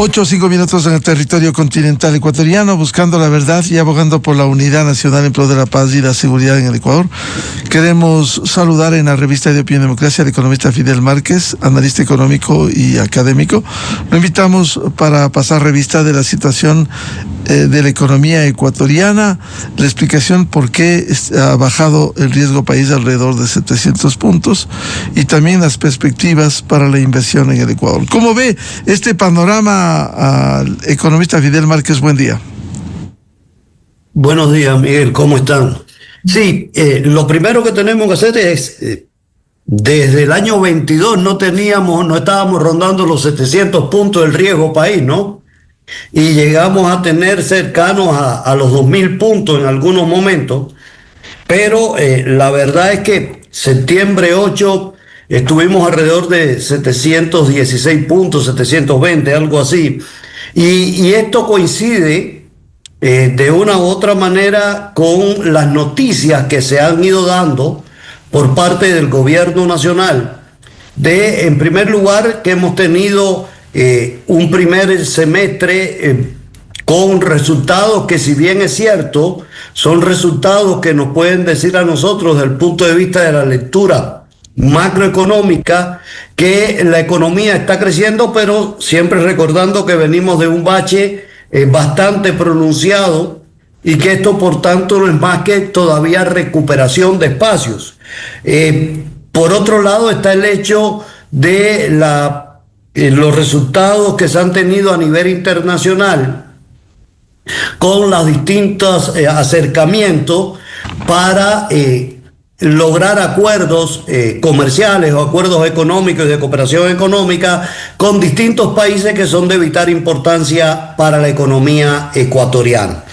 8 o 5 minutos en el territorio continental ecuatoriano, buscando la verdad y abogando por la unidad nacional en pro de la paz y la seguridad en el Ecuador. Queremos saludar en la revista de Opinión y Democracia al economista Fidel Márquez, analista económico y académico. Lo invitamos para pasar revista de la situación de la economía ecuatoriana, la explicación por qué ha bajado el riesgo país alrededor de 700 puntos y también las perspectivas para la inversión en el Ecuador. ¿Cómo ve este panorama al economista Fidel Márquez? Buen día. Buenos días, Miguel, ¿cómo están? Sí, lo primero que tenemos que hacer es, desde el año 22 no estábamos rondando los 700 puntos del riesgo país, ¿no? Y llegamos a tener cercanos a los 2.000 puntos en algunos momentos, pero la verdad es que septiembre 8 estuvimos alrededor de 716 puntos, 720, algo así, y esto coincide de una u otra manera con las noticias que se han ido dando por parte del gobierno nacional, en primer lugar, que hemos tenido un primer semestre con resultados que, si bien es cierto, son resultados que nos pueden decir a nosotros desde el punto de vista de la lectura macroeconómica que la economía está creciendo, pero siempre recordando que venimos de un bache bastante pronunciado y que esto, por tanto, no es más que todavía recuperación de espacios. Por otro lado está el hecho de los resultados que se han tenido a nivel internacional con los distintos acercamientos para lograr acuerdos comerciales o acuerdos económicos y de cooperación económica con distintos países que son de vital importancia para la economía ecuatoriana.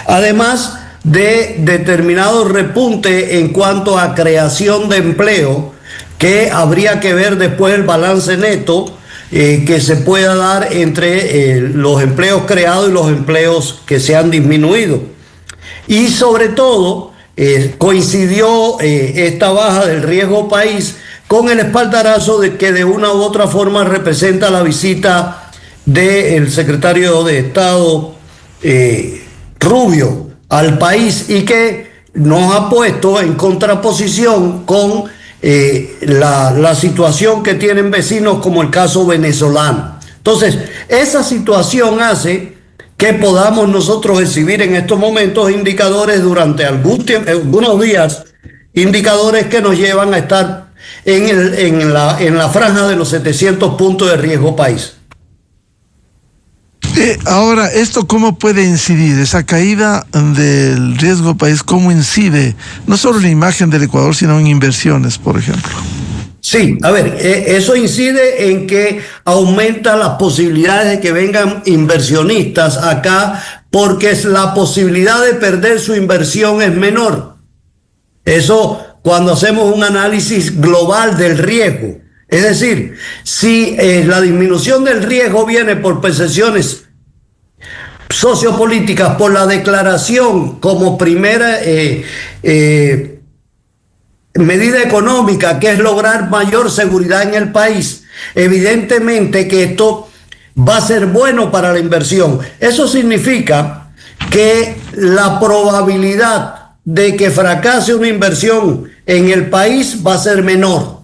Además de determinados repuntes en cuanto a creación de empleo, que habría que ver después el balance neto que se pueda dar entre los empleos creados y los empleos que se han disminuido. Y sobre todo, coincidió esta baja del riesgo país con el espaldarazo de que de una u otra forma representa la visita del secretario de Estado Rubio al país, y que nos ha puesto en contraposición con la situación que tienen vecinos como el caso venezolano. Entonces, esa situación hace que podamos nosotros exhibir en estos momentos indicadores durante algunos días, indicadores que nos llevan a estar en la franja de los 700 puntos de riesgo país. Ahora, ¿esto cómo puede incidir? Esa caída del riesgo país, ¿cómo incide no solo en la imagen del Ecuador, sino en inversiones, por ejemplo? Sí, a ver, eso incide en que aumenta las posibilidades de que vengan inversionistas acá, porque la posibilidad de perder su inversión es menor. Eso cuando hacemos un análisis global del riesgo. Es decir, si la disminución del riesgo viene por percepciones sociopolíticas, por la declaración como primera medida económica, que es lograr mayor seguridad en el país, evidentemente que esto va a ser bueno para la inversión. Eso significa que la probabilidad de que fracase una inversión en el país va a ser menor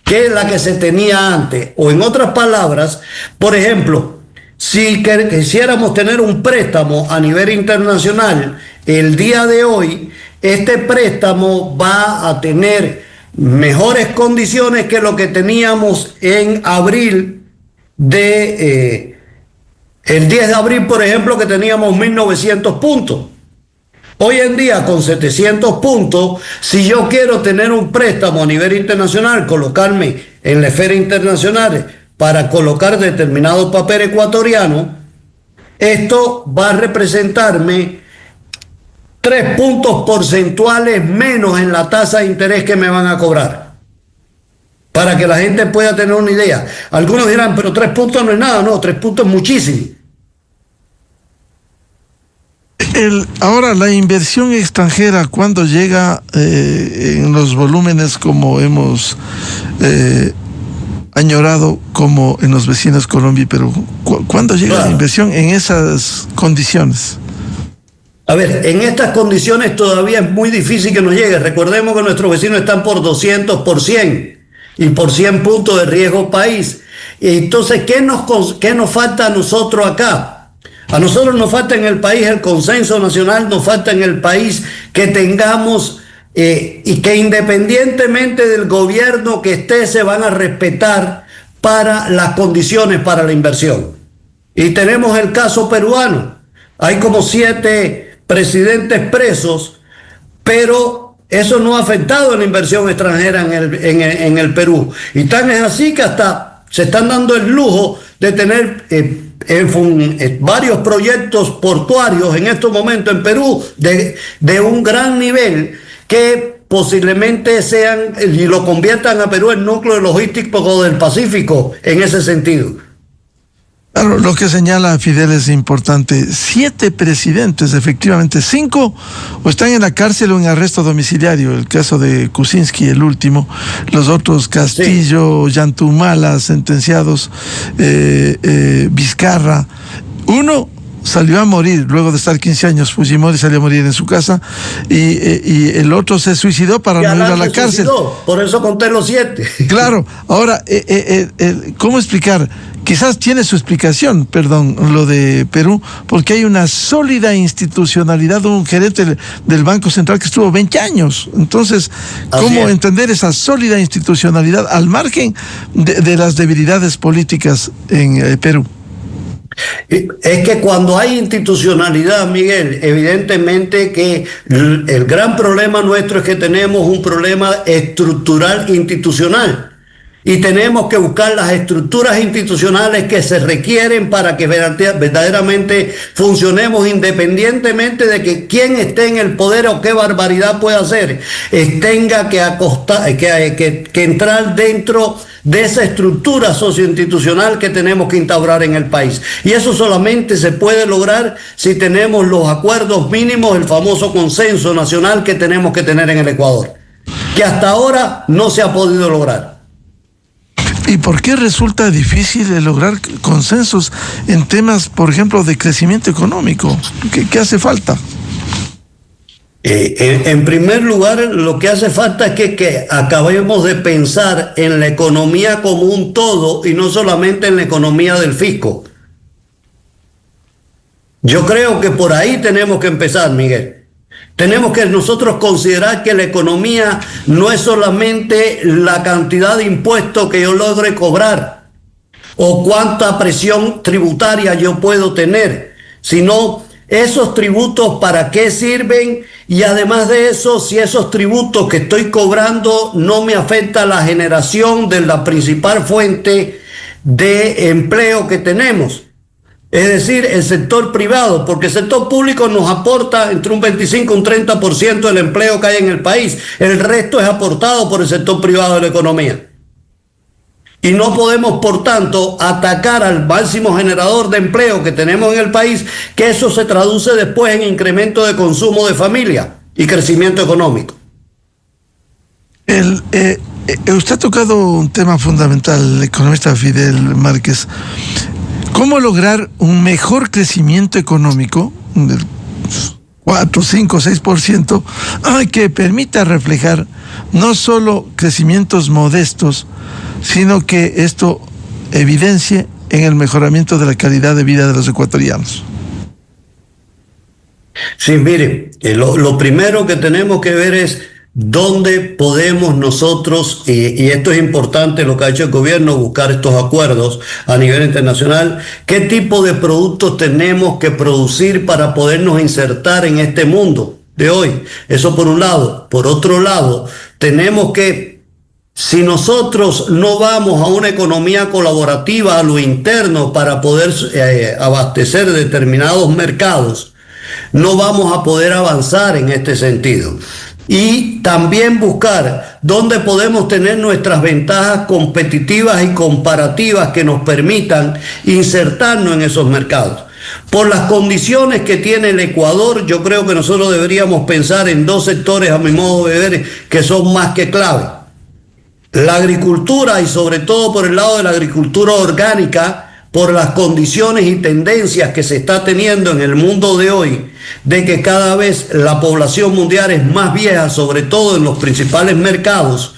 que la que se tenía antes. O en otras palabras, por ejemplo, si quisiéramos tener un préstamo a nivel internacional, el día de hoy, este préstamo va a tener mejores condiciones que lo que teníamos en abril el 10 de abril, por ejemplo, que teníamos 1.900 puntos. Hoy en día, con 700 puntos, si yo quiero tener un préstamo a nivel internacional, colocarme en la esfera internacional para colocar determinado papel ecuatoriano, esto va a representarme 3 puntos porcentuales menos en la tasa de interés que me van a cobrar. Para que la gente pueda tener una idea. Algunos dirán, pero 3 puntos no es nada. No, 3 puntos es muchísimo. Ahora, la inversión extranjera, ¿cuándo llega en los volúmenes como hemos añorado como en los vecinos Colombia y Perú. ¿Cuándo llega la inversión en esas condiciones? A ver, en estas condiciones todavía es muy difícil que nos llegue. Recordemos que nuestros vecinos están por 200 por 100 y por 100 puntos de riesgo país. Entonces, ¿qué nos falta a nosotros acá? A nosotros nos falta en el país el consenso nacional, nos falta en el país que tengamos y que independientemente del gobierno que esté, se van a respetar para las condiciones para la inversión. Y tenemos el caso peruano. Hay como 7 presidentes presos, pero eso no ha afectado a la inversión extranjera en el Perú. Y tan es así que hasta se están dando el lujo de tener varios proyectos portuarios en estos momentos en Perú de un gran nivel que posiblemente sean y lo conviertan a Perú en núcleo logístico del Pacífico en ese sentido. Claro, lo que señala Fidel es importante. 7 presidentes, efectivamente, 5 o están en la cárcel o en arresto domiciliario. El caso de Kuczynski, el último. Los otros, Castillo, sí. Yantumala, sentenciados, Vizcarra. Uno salió a morir luego de estar 15 años. Fujimori salió a morir en su casa y el otro se suicidó para no ir a la cárcel. Por eso conté los 7. Claro. Ahora, ¿cómo explicar? Quizás tiene su explicación, lo de Perú, porque hay una sólida institucionalidad, un gerente del Banco Central que estuvo 20 años. Entonces, ¿cómo entender esa sólida institucionalidad al margen de las debilidades políticas en Perú? Es que cuando hay institucionalidad, Miguel, evidentemente que el gran problema nuestro es que tenemos un problema estructural institucional. Y tenemos que buscar las estructuras institucionales que se requieren para que verdaderamente funcionemos independientemente de que quien esté en el poder o qué barbaridad pueda hacer, tenga que entrar dentro de esa estructura socioinstitucional que tenemos que instaurar en el país. Y eso solamente se puede lograr si tenemos los acuerdos mínimos, el famoso consenso nacional que tenemos que tener en el Ecuador, que hasta ahora no se ha podido lograr. ¿Y por qué resulta difícil lograr consensos en temas, por ejemplo, de crecimiento económico? ¿Qué hace falta? En primer lugar, lo que hace falta es que acabemos de pensar en la economía como un todo y no solamente en la economía del fisco. Yo creo que por ahí tenemos que empezar, Miguel. Tenemos que nosotros considerar que la economía no es solamente la cantidad de impuestos que yo logre cobrar o cuánta presión tributaria yo puedo tener, sino esos tributos para qué sirven y además de eso, si esos tributos que estoy cobrando no me afecta la generación de la principal fuente de empleo que tenemos. Es decir, el sector privado, porque el sector público nos aporta entre un 25 y un 30% del empleo que hay en el país. El resto es aportado por el sector privado de la economía. Y no podemos, por tanto, atacar al máximo generador de empleo que tenemos en el país, que eso se traduce después en incremento de consumo de familia y crecimiento económico. Usted ha tocado un tema fundamental, el economista Fidel Márquez. ¿Cómo lograr un mejor crecimiento económico del 4, 5, 6% que permita reflejar no solo crecimientos modestos, sino que esto evidencie en el mejoramiento de la calidad de vida de los ecuatorianos? Sí, mire, lo primero que tenemos que ver es dónde podemos nosotros, y esto es importante lo que ha hecho el gobierno, buscar estos acuerdos a nivel internacional, qué tipo de productos tenemos que producir para podernos insertar en este mundo de hoy. Eso por un lado. Por otro lado, tenemos que, si nosotros no vamos a una economía colaborativa a lo interno para poder abastecer determinados mercados, no vamos a poder avanzar en este sentido. Y también buscar dónde podemos tener nuestras ventajas competitivas y comparativas que nos permitan insertarnos en esos mercados. Por las condiciones que tiene el Ecuador, yo creo que nosotros deberíamos pensar en 2 sectores, a mi modo de ver, que son más que clave. la agricultura y sobre todo por el lado de la agricultura orgánica, por las condiciones y tendencias que se está teniendo en el mundo de hoy, de que cada vez la población mundial es más vieja, sobre todo en los principales mercados,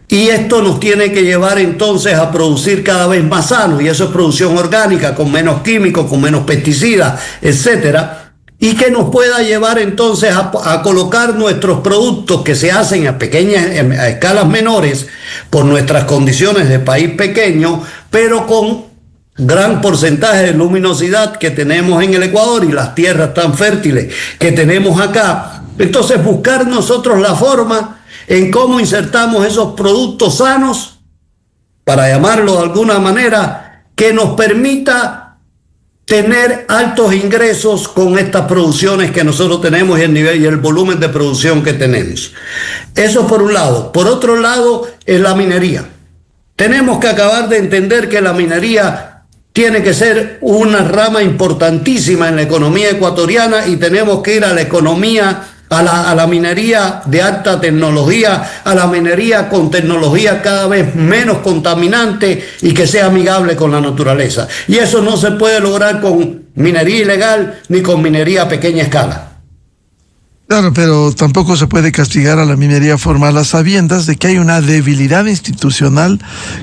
y esto nos tiene que llevar entonces a producir cada vez más sano, y eso es producción orgánica, con menos químicos, con menos pesticidas, etcétera, y que nos pueda llevar entonces a colocar nuestros productos que se hacen a escalas menores por nuestras condiciones de país pequeño, pero con gran porcentaje de luminosidad que tenemos en el Ecuador y las tierras tan fértiles que tenemos acá. Entonces buscar nosotros la forma en cómo insertamos esos productos sanos, para llamarlo de alguna manera, que nos permita tener altos ingresos con estas producciones que nosotros tenemos y el nivel y el volumen de producción que tenemos. Eso por un lado. Por otro lado, es la minería. Tenemos que acabar de entender que la minería tiene que ser una rama importantísima en la economía ecuatoriana, y tenemos que ir a la economía, a la minería de alta tecnología, a la minería con tecnología cada vez menos contaminante y que sea amigable con la naturaleza. Y eso no se puede lograr con minería ilegal ni con minería a pequeña escala. Claro, pero tampoco se puede castigar a la minería formal a sabiendas de que hay una debilidad institucional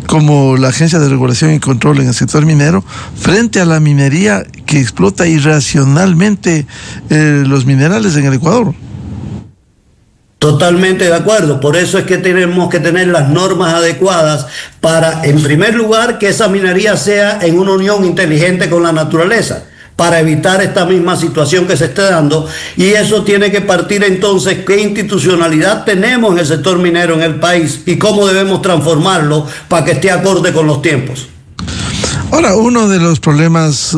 como la Agencia de Regulación y Control en el sector minero frente a la minería que explota irracionalmente los minerales en el Ecuador. Totalmente de acuerdo, por eso es que tenemos que tener las normas adecuadas para, en primer lugar, que esa minería sea en una unión inteligente con la naturaleza, para evitar esta misma situación que se esté dando, y eso tiene que partir entonces qué institucionalidad tenemos en el sector minero en el país y cómo debemos transformarlo para que esté acorde con los tiempos. Ahora, uno de los problemas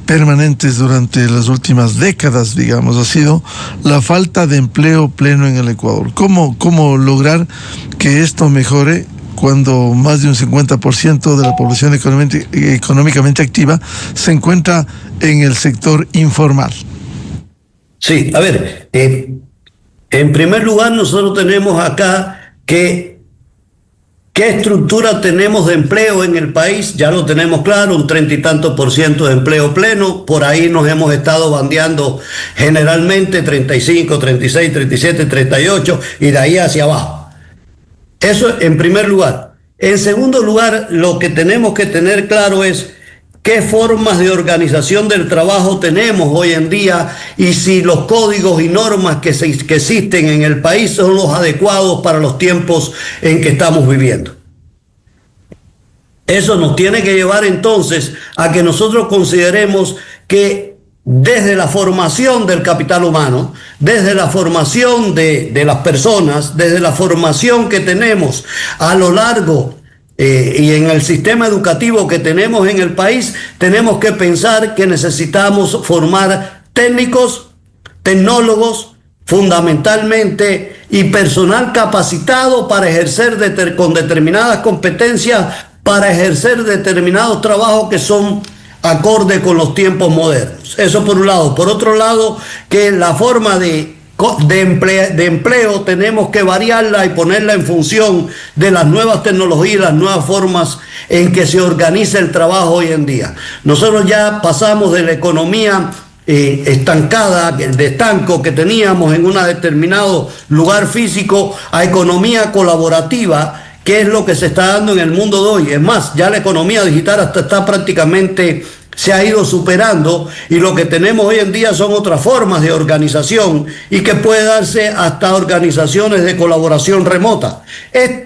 permanentes durante las últimas décadas, digamos, ha sido la falta de empleo pleno en el Ecuador. ¿Cómo lograr que esto mejore cuando más de un 50% de la población económicamente activa se encuentra en el sector informal? Sí, a ver, en primer lugar nosotros tenemos acá que ¿qué estructura tenemos de empleo en el país? Ya lo tenemos claro, un 30 y tanto % de empleo pleno. Por ahí nos hemos estado bandeando generalmente 35, 36, 37, 38 y de ahí hacia abajo. Eso en primer lugar. En segundo lugar, lo que tenemos que tener claro es qué formas de organización del trabajo tenemos hoy en día y si los códigos y normas que existen en el país son los adecuados para los tiempos en que estamos viviendo. Eso nos tiene que llevar entonces a que nosotros consideremos que desde la formación del capital humano, desde la formación de las personas, desde la formación que tenemos a lo largo y en el sistema educativo que tenemos en el país, tenemos que pensar que necesitamos formar técnicos, tecnólogos, fundamentalmente, y personal capacitado para ejercer con determinadas competencias, para ejercer determinados trabajos que son acorde con los tiempos modernos. Eso por un lado. Por otro lado, que la forma de empleo tenemos que variarla y ponerla en función de las nuevas tecnologías, las nuevas formas en que se organiza el trabajo hoy en día. Nosotros ya pasamos de la economía estancada, de estanco que teníamos en un determinado lugar físico, a economía colaborativa, que es lo que se está dando en el mundo de hoy. Es más, ya la economía digital hasta está prácticamente, se ha ido superando, y lo que tenemos hoy en día son otras formas de organización y que puede darse hasta organizaciones de colaboración remota.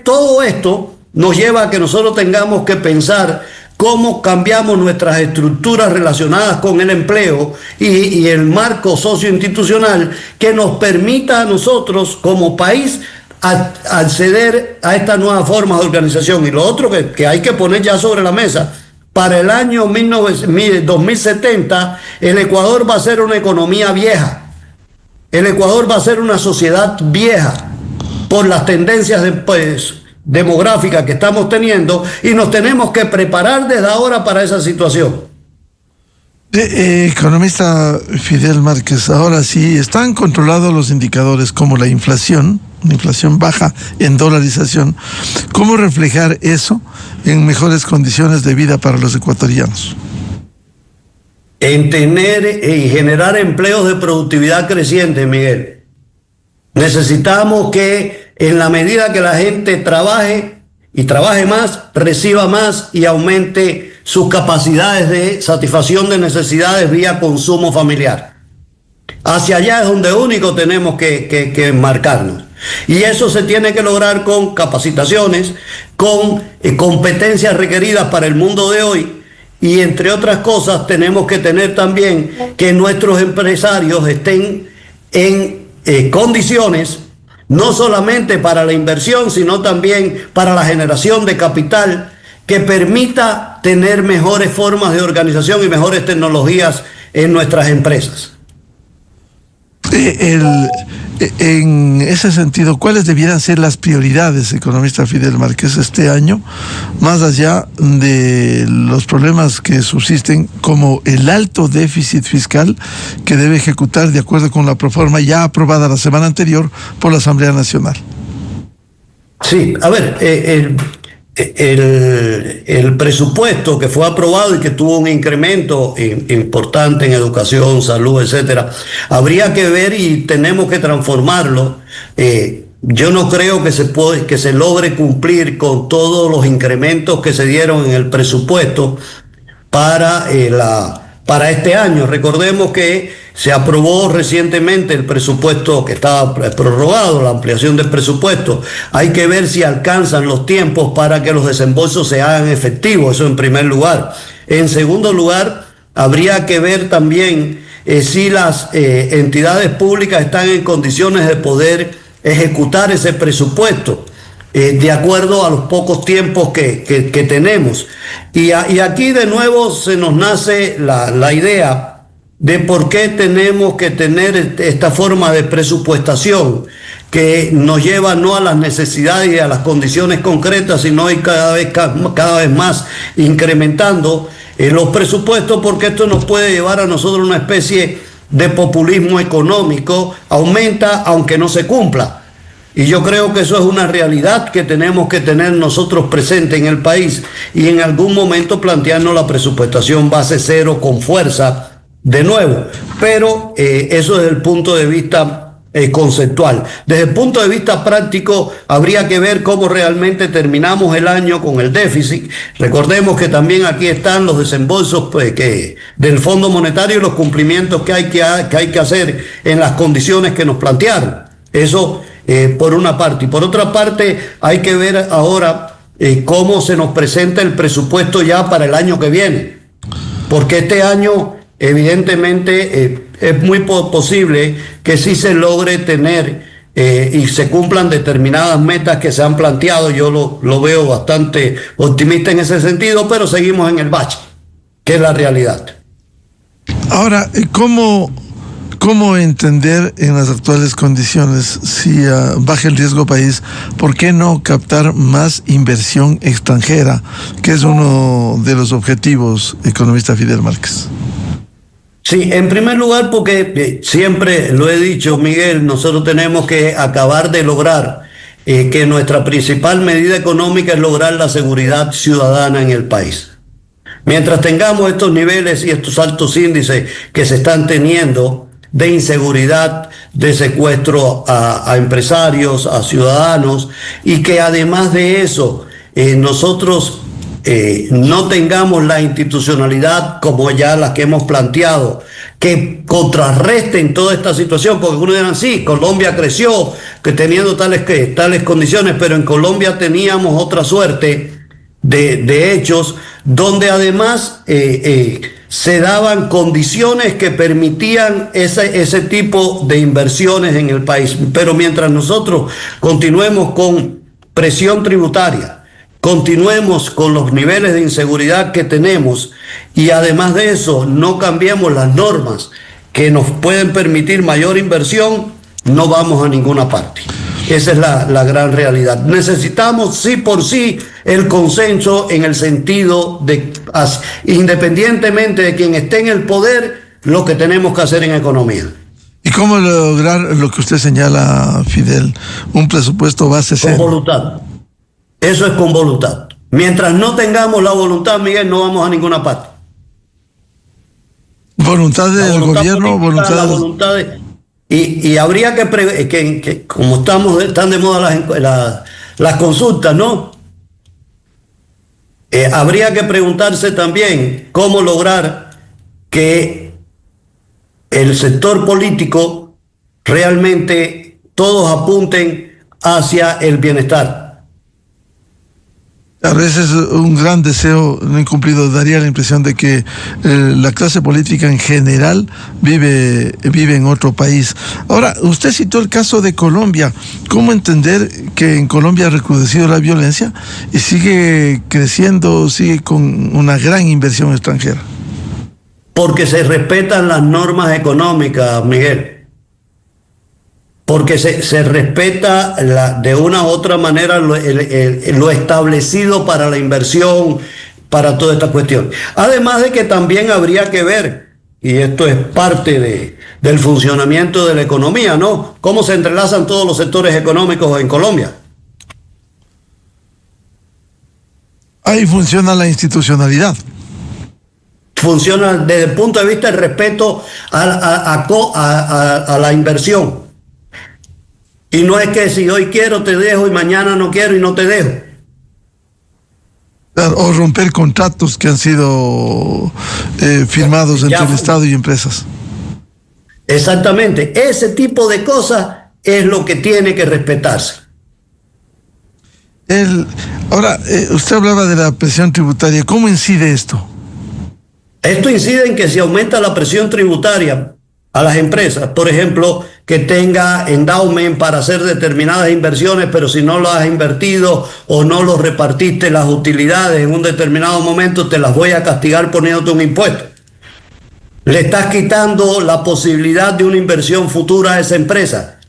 Todo esto nos lleva a que nosotros tengamos que pensar cómo cambiamos nuestras estructuras relacionadas con el empleo y el marco socioinstitucional que nos permita a nosotros como país acceder a esta nueva forma de organización. Y lo otro que hay que poner ya sobre la mesa: para el año 2070, el Ecuador va a ser una economía vieja. El Ecuador va a ser una sociedad vieja por las tendencias demográficas que estamos teniendo, y nos tenemos que preparar desde ahora para esa situación. Economista Fidel Márquez, ahora sí, ¿están controlados los indicadores como la inflación, una inflación baja en dolarización? ¿Cómo reflejar eso en mejores condiciones de vida para los ecuatorianos? En tener y generar empleos de productividad creciente, Miguel. Necesitamos que en la medida que la gente trabaje y trabaje más, reciba más y aumente sus capacidades de satisfacción de necesidades vía consumo familiar. Hacia allá es donde único tenemos que marcarnos. Y eso se tiene que lograr con capacitaciones, con competencias requeridas para el mundo de hoy. Y entre otras cosas tenemos que tener también que nuestros empresarios estén en condiciones no solamente para la inversión, sino también para la generación de capital que permita tener mejores formas de organización y mejores tecnologías en nuestras empresas. En ese sentido, ¿cuáles debieran ser las prioridades, economista Fidel Márquez, este año, más allá de los problemas que subsisten, como el alto déficit fiscal que debe ejecutar de acuerdo con la proforma ya aprobada la semana anterior por la Asamblea Nacional? Sí, a ver, el presupuesto que fue aprobado y que tuvo un incremento importante en educación, salud, etcétera, habría que ver y tenemos que transformarlo. Yo no creo que se logre cumplir con todos los incrementos que se dieron en el presupuesto para este año. Recordemos que se aprobó recientemente el presupuesto que estaba prorrogado, la ampliación del presupuesto. Hay que ver si alcanzan los tiempos para que los desembolsos se hagan efectivos, eso en primer lugar. En segundo lugar, habría que ver también si las entidades públicas están en condiciones de poder ejecutar ese presupuesto de acuerdo a los pocos tiempos que tenemos. Y aquí de nuevo se nos nace la idea de por qué tenemos que tener esta forma de presupuestación que nos lleva no a las necesidades y a las condiciones concretas, sino ir cada vez más incrementando los presupuestos, porque esto nos puede llevar a nosotros una especie de populismo económico, aumenta aunque no se cumpla. Y yo creo que eso es una realidad que tenemos que tener nosotros presente en el país y en algún momento plantearnos la presupuestación base cero con fuerza de nuevo. Pero eso desde el punto de vista conceptual. Desde el punto de vista práctico, habría que ver cómo realmente terminamos el año con el déficit. Recordemos que también aquí están los desembolsos del Fondo Monetario y los cumplimientos que hay que hacer en las condiciones que nos plantearon. Eso por una parte. Y por otra parte, hay que ver ahora cómo se nos presenta el presupuesto ya para el año que viene. Porque este año, evidentemente, es muy posible que sí se logre tener y se cumplan determinadas metas que se han planteado. Yo lo veo bastante optimista en ese sentido, pero seguimos en el bache, que es la realidad. Ahora, ¿cómo entender en las actuales condiciones, si baja el riesgo país, por qué no captar más inversión extranjera, que es uno de los objetivos, economista Fidel Márquez? Sí, en primer lugar porque siempre lo he dicho, Miguel, nosotros tenemos que acabar de lograr que nuestra principal medida económica es lograr la seguridad ciudadana en el país. Mientras tengamos estos niveles y estos altos índices que se están teniendo de inseguridad, de secuestro a empresarios, a ciudadanos, y que además de eso nosotros no tengamos la institucionalidad como ya la que hemos planteado, que contrarresten toda esta situación, porque algunos dirán, sí, Colombia creció, que teniendo tales condiciones, pero en Colombia teníamos otra suerte de hechos, donde además se daban condiciones que permitían ese tipo de inversiones en el país. Pero mientras nosotros continuemos con presión tributaria, continuemos con los niveles de inseguridad que tenemos y además de eso no cambiemos las normas que nos pueden permitir mayor inversión, no vamos a ninguna parte. Esa es la gran realidad. Necesitamos sí por sí el consenso en el sentido de, independientemente de quien esté en el poder, lo que tenemos que hacer en economía. ¿Y cómo lograr lo que usted señala, Fidel? Un presupuesto base cero. Con voluntad. Eso es con voluntad. Mientras no tengamos la voluntad, Miguel, no vamos a ninguna parte. Voluntad del gobierno, voluntad y habría que como están de moda las consultas, ¿no? Habría que preguntarse también cómo lograr que el sector político realmente todos apunten hacia el bienestar. A veces un gran deseo no incumplido daría la impresión de que la clase política en general vive en otro país. Ahora, usted citó el caso de Colombia. ¿Cómo entender que en Colombia ha recrudecido la violencia y sigue creciendo, sigue con una gran inversión extranjera? Porque se respetan las normas económicas, Miguel. Porque se respeta de una u otra manera lo establecido para la inversión, para toda esta cuestión. Además de que también habría que ver, y esto es parte del funcionamiento de la economía, ¿no? Cómo se entrelazan todos los sectores económicos en Colombia. Ahí funciona la institucionalidad. Funciona desde el punto de vista del respeto a la inversión. Y no es que si hoy quiero te dejo y mañana no quiero y no te dejo. O romper contratos que han sido firmados entre el Estado y empresas. Exactamente. Ese tipo de cosas es lo que tiene que respetarse. Ahora, usted hablaba de la presión tributaria. ¿Cómo incide esto? Esto incide en que si aumenta la presión tributaria a las empresas, por ejemplo, que tenga endowment para hacer determinadas inversiones, pero si no lo has invertido o no lo repartiste las utilidades en un determinado momento, te las voy a castigar poniéndote un impuesto. Le estás quitando la posibilidad de una inversión futura a esa empresa.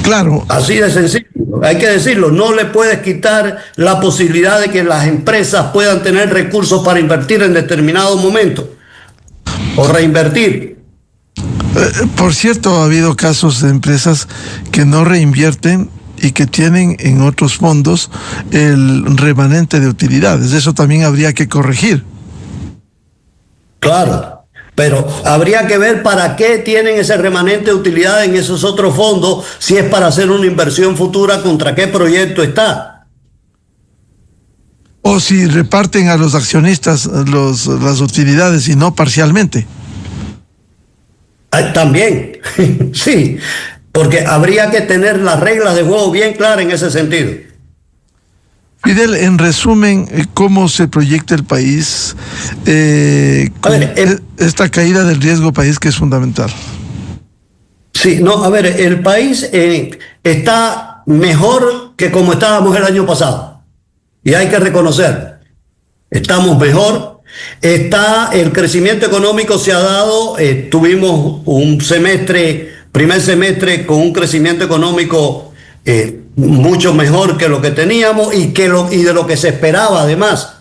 Claro. Así de sencillo, hay que decirlo, no le puedes quitar la posibilidad de que las empresas puedan tener recursos para invertir en determinado momento o reinvertir. Por cierto, ha habido casos de empresas que no reinvierten y que tienen en otros fondos el remanente de utilidades. Eso también habría que corregir. Claro. Pero habría que ver para qué tienen ese remanente de utilidad en esos otros fondos, si es para hacer una inversión futura, contra qué proyecto está. O si reparten a los accionistas las utilidades y no parcialmente. También, sí, porque habría que tener las reglas de juego bien claras en ese sentido. Fidel, en resumen, ¿cómo se proyecta el país esta caída del riesgo país que es fundamental? Sí, no, a ver, el país está mejor que como estábamos el año pasado. Y hay que reconocer, estamos mejor. El crecimiento económico se ha dado, tuvimos primer semestre con un crecimiento económico mucho mejor que lo que teníamos y de lo que se esperaba, además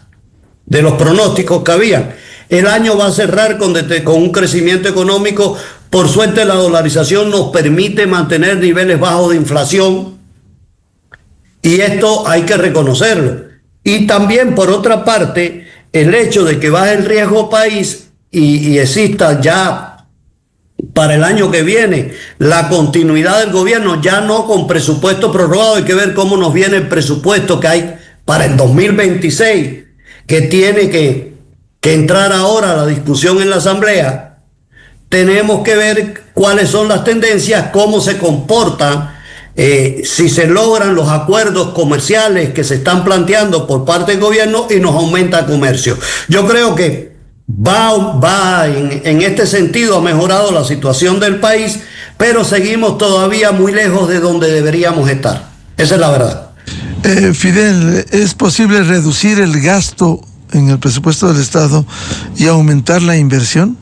de los pronósticos que había. El año va a cerrar con un crecimiento económico. Por suerte, la dolarización nos permite mantener niveles bajos de inflación y esto hay que reconocerlo. Y también, por otra parte, el hecho de que baje el riesgo país y exista ya para el año que viene la continuidad del gobierno, ya no con presupuesto prorrogado. Hay que ver cómo nos viene el presupuesto que hay para el 2026, que tiene que entrar ahora a la discusión en la Asamblea. Tenemos que ver cuáles son las tendencias, cómo se comportan, si se logran los acuerdos comerciales que se están planteando por parte del gobierno y nos aumenta el comercio. Yo creo que va en este sentido, ha mejorado la situación del país, pero seguimos todavía muy lejos de donde deberíamos estar. Esa es la verdad. Fidel, ¿es posible reducir el gasto en el presupuesto del Estado y aumentar la inversión?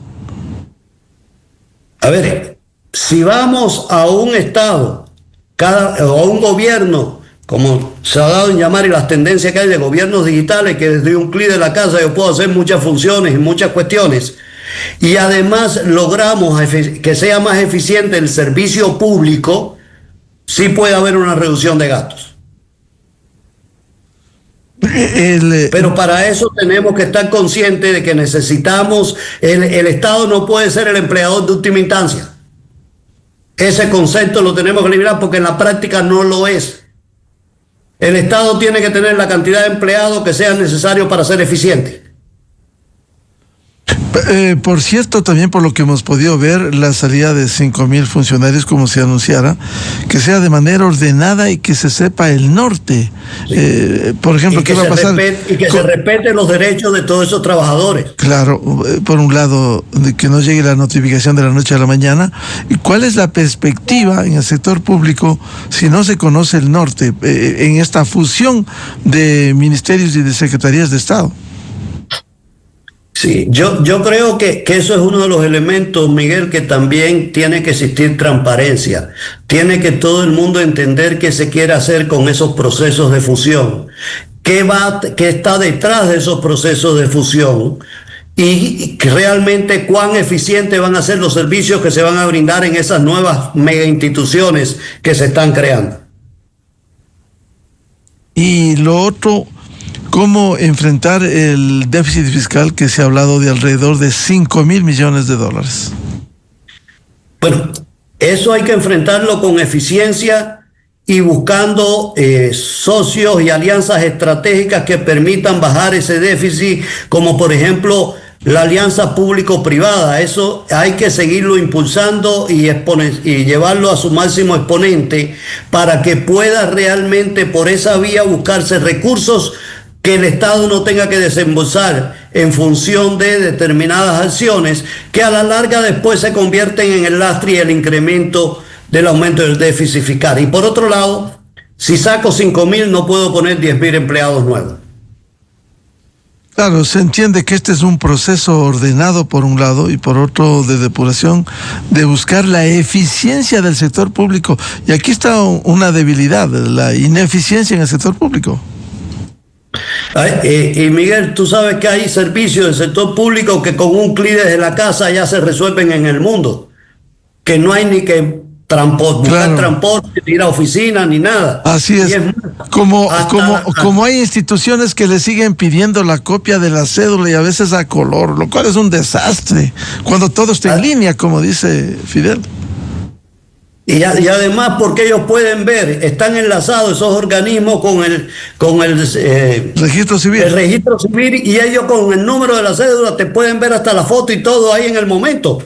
A ver, si vamos a un Estado o a un gobierno, como se ha dado en llamar, y las tendencias que hay de gobiernos digitales, que desde un clic de la casa yo puedo hacer muchas funciones y muchas cuestiones, y además logramos que sea más eficiente el servicio público, sí puede haber una reducción de gastos. Pero para eso tenemos que estar conscientes de que necesitamos, el Estado no puede ser el empleador de última instancia. Ese concepto lo tenemos que eliminar porque en la práctica no lo es. El Estado tiene que tener la cantidad de empleados que sean necesarios para ser eficiente. Por cierto, también por lo que hemos podido ver, la salida de 5,000 funcionarios, como se anunciara, que sea de manera ordenada y que se sepa el norte. Sí. Por ejemplo, ¿qué va a pasar? Y que se respeten los derechos de todos esos trabajadores. Claro, por un lado, de que no llegue la notificación de la noche a la mañana. ¿Y cuál es la perspectiva en el sector público si no se conoce el norte en esta fusión de ministerios y de secretarías de Estado? Sí, yo creo que eso es uno de los elementos, Miguel, que también tiene que existir transparencia. Tiene que todo el mundo entender qué se quiere hacer con esos procesos de fusión, qué está detrás de esos procesos de fusión y realmente cuán eficientes van a ser los servicios que se van a brindar en esas nuevas mega instituciones que se están creando. Y lo otro, ¿cómo enfrentar el déficit fiscal que se ha hablado de alrededor de 5,000 millones de dólares? Bueno, eso hay que enfrentarlo con eficiencia y buscando socios y alianzas estratégicas que permitan bajar ese déficit, como por ejemplo la alianza público-privada. Eso hay que seguirlo impulsando y llevarlo a su máximo exponente para que pueda realmente por esa vía buscarse recursos que el Estado no tenga que desembolsar en función de determinadas acciones que a la larga después se convierten en el lastre y el incremento del aumento del déficit fiscal. Y por otro lado, si saco 5,000 no puedo poner 10,000 empleados nuevos. Claro, se entiende que este es un proceso ordenado por un lado y por otro de depuración, de buscar la eficiencia del sector público. Y aquí está una debilidad, la ineficiencia en el sector público. Y Miguel, tú sabes que hay servicios del sector público que con un clic desde la casa ya se resuelven en el mundo, que no hay ni que buscar transporte, ir a oficina ni nada. Así es. Como hay instituciones que le siguen pidiendo la copia de la cédula y a veces a color, lo cual es un desastre, cuando todo está en línea, como dice Fidel. Y además porque ellos pueden ver, están enlazados esos organismos con el registro civil. El registro civil, y ellos con el número de la cédula te pueden ver hasta la foto y todo ahí en el momento.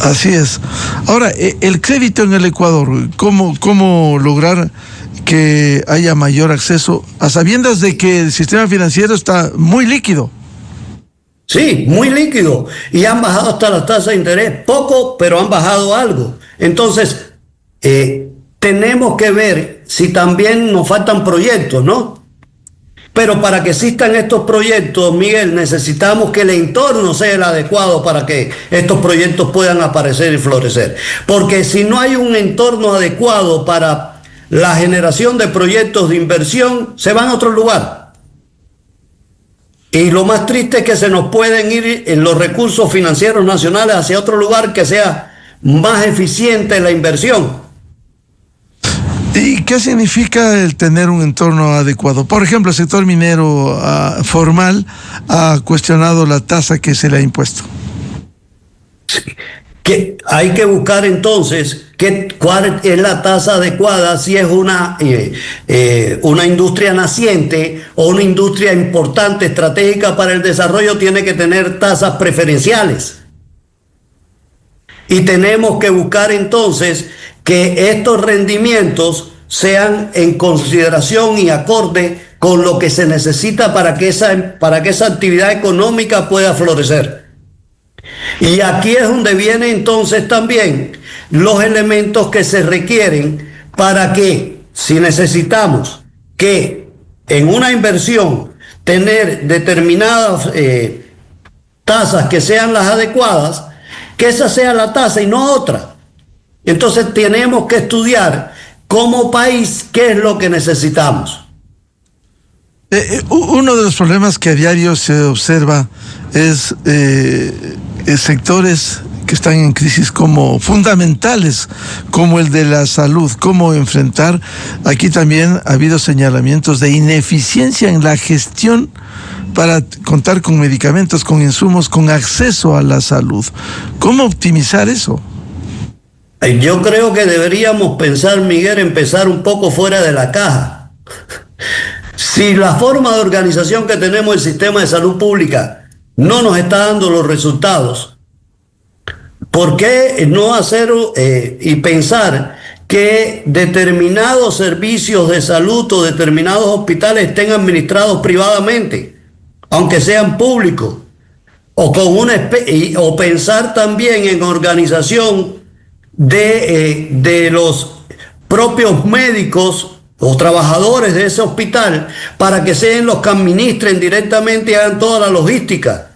Así es. Ahora, el crédito en el Ecuador, ¿cómo lograr que haya mayor acceso a sabiendas de que el sistema financiero está muy líquido? Sí, muy líquido. Y han bajado hasta las tasas de interés. Poco, pero han bajado algo. Entonces, tenemos que ver si también nos faltan proyectos, ¿no? Pero para que existan estos proyectos, Miguel, necesitamos que el entorno sea el adecuado para que estos proyectos puedan aparecer y florecer. Porque si no hay un entorno adecuado para la generación de proyectos de inversión, se van a otro lugar. Y lo más triste es que se nos pueden ir en los recursos financieros nacionales hacia otro lugar que sea más eficiente la inversión. ¿Y qué significa el tener un entorno adecuado? Por ejemplo, el sector minero formal ha cuestionado la tasa que se le ha impuesto. Sí. Que hay que buscar entonces cuál es la tasa adecuada, si es una industria naciente o una industria importante, estratégica para el desarrollo, tiene que tener tasas preferenciales. Y tenemos que buscar entonces que estos rendimientos sean en consideración y acorde con lo que se necesita para que esa actividad económica pueda florecer. Y aquí es donde vienen entonces también los elementos que se requieren para que, si necesitamos que en una inversión tener determinadas tasas que sean las adecuadas, que esa sea la tasa y no otra. Entonces tenemos que estudiar como país qué es lo que necesitamos. Uno de los problemas que a diario se observa es sectores que están en crisis como fundamentales, como el de la salud, cómo enfrentar. Aquí también ha habido señalamientos de ineficiencia en la gestión para contar con medicamentos, con insumos, con acceso a la salud. ¿Cómo optimizar eso? Yo creo que deberíamos pensar, Miguel, empezar un poco fuera de la caja. Si la forma de organización que tenemos el sistema de salud pública no nos está dando los resultados, ¿por qué no hacer y pensar que determinados servicios de salud o determinados hospitales estén administrados privadamente, aunque sean públicos? O pensar también en organización de los propios médicos o trabajadores de ese hospital para que sean los que administren directamente y hagan toda la logística.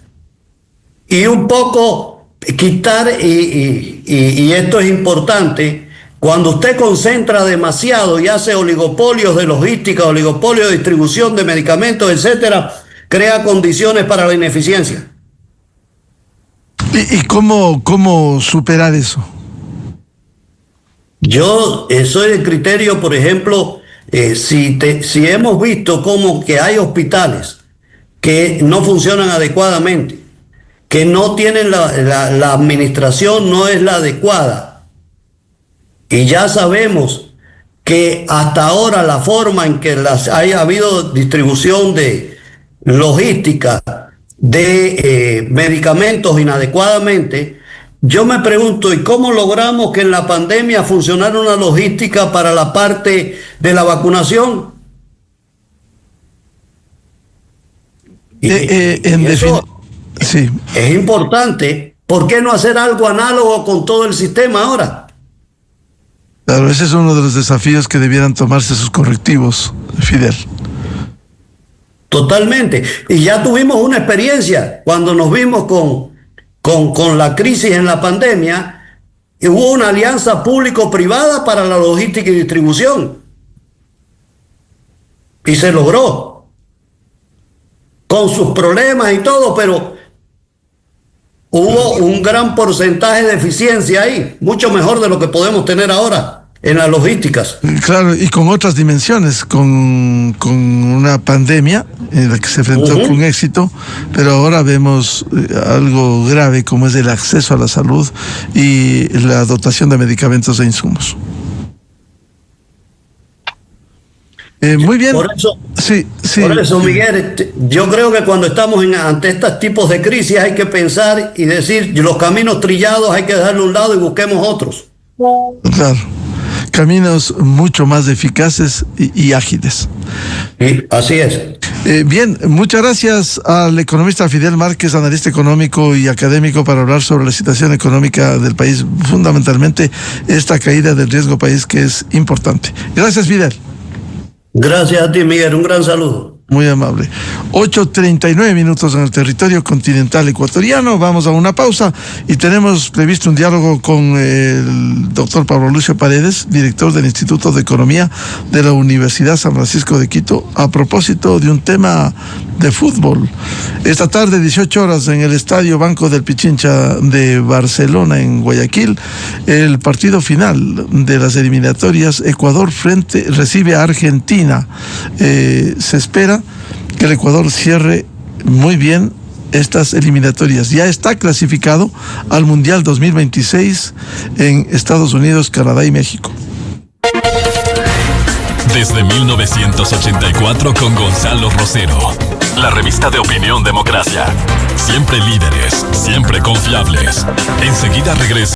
Y un poco quitar, y esto es importante, cuando usted concentra demasiado y hace oligopolios de logística, oligopolios de distribución de medicamentos, etcétera, crea condiciones para la ineficiencia. ¿Y cómo superar eso? Yo soy del criterio, por ejemplo, si hemos visto como que hay hospitales que no funcionan adecuadamente, que no tienen la administración no es la adecuada, y ya sabemos que hasta ahora la forma en que haya habido distribución de logística de medicamentos inadecuadamente, yo me pregunto, ¿y cómo logramos que en la pandemia funcionara una logística para la parte de la vacunación? Sí. Es importante. ¿Por qué no hacer algo análogo con todo el sistema ahora? Claro, ese es uno de los desafíos que debieran tomarse sus correctivos, Fidel. Totalmente. Y ya tuvimos una experiencia cuando nos vimos con la crisis en la pandemia, y hubo una alianza público-privada para la logística y distribución. Y se logró. Con sus problemas y todo, pero hubo un gran porcentaje de eficiencia ahí, mucho mejor de lo que podemos tener ahora en las logísticas. Claro, y con otras dimensiones, con una pandemia en la que se enfrentó con éxito, pero ahora vemos algo grave como es el acceso a la salud y la dotación de medicamentos e insumos. Muy bien. Por eso, sí. Por eso, Miguel, yo creo que cuando estamos ante estos tipos de crisis hay que pensar y decir, los caminos trillados hay que dejarlo a un lado y busquemos otros. Claro, caminos mucho más eficaces y ágiles. Sí, así es. Bien, muchas gracias al economista Fidel Márquez, analista económico y académico, para hablar sobre la situación económica del país, fundamentalmente esta caída del riesgo país que es importante. Gracias, Fidel. Gracias a ti, Miguel. Un gran saludo. Muy amable. 8:39 en el territorio continental ecuatoriano. Vamos a una pausa y tenemos previsto un diálogo con el doctor Pablo Lucio Paredes, director del Instituto de Economía de la Universidad San Francisco de Quito, a propósito de un tema de fútbol. Esta tarde, 18 horas, en el Estadio Banco del Pichincha de Barcelona, en Guayaquil, el partido final de las eliminatorias. Ecuador recibe a Argentina. Se espera que el Ecuador cierre muy bien estas eliminatorias. Ya está clasificado al Mundial 2026 en Estados Unidos, Canadá y México. Desde 1984 con Gonzalo Rosero, la revista de opinión Democracia. Siempre líderes, siempre confiables. Enseguida regresa.